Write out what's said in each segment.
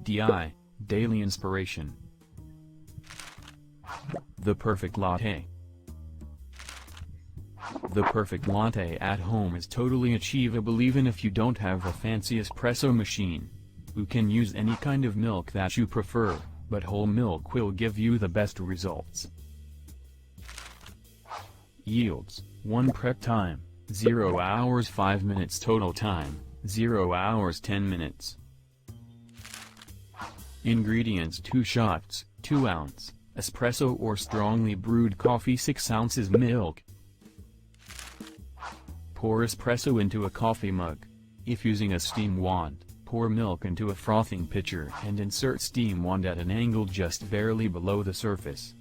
DI, Daily Inspiration. The Perfect Latte. The perfect latte at home is totally achievable even if you don't have a fancy espresso machine. You can use any kind of milk that you prefer, but whole milk will give you the best results. Yields: 1 prep time, 0 hours 5 minutes total time, 0 hours 10 minutes. Ingredients: 2 shots, 2 ounce, espresso or strongly brewed coffee, 6 ounces milk. Pour espresso into a coffee mug. If using a steam wand, pour milk into a frothing pitcher and insert steam wand at an angle just barely below the surface.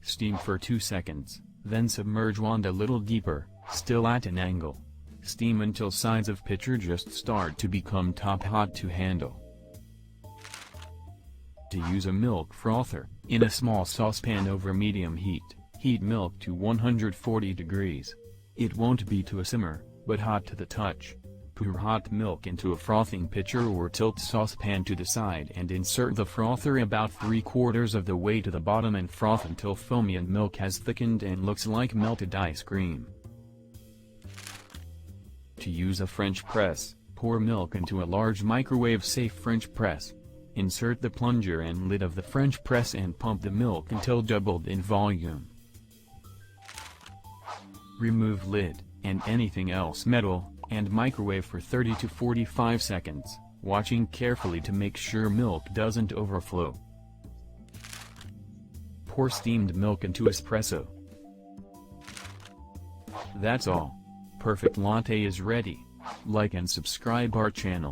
Steam for 2 seconds, then submerge wand a little deeper, still at an angle. Steam until sides of pitcher just start to become top hot to handle. To use a milk frother, in a small saucepan over medium heat, heat milk to 140 degrees. It won't be to a simmer, but hot to the touch. Pour hot milk into a frothing pitcher or tilt saucepan to the side and insert the frother about 3/4 of the way to the bottom and froth until foamy and milk has thickened and looks like melted ice cream. To use a French press, pour milk into a large microwave-safe French press. Insert the plunger and lid of the French press and pump the milk until doubled in volume. Remove lid, and anything else metal, and microwave for 30 to 45 seconds, watching carefully to make sure milk doesn't overflow. Pour steamed milk into espresso. That's all. Perfect Latte is ready. Like and subscribe our channel.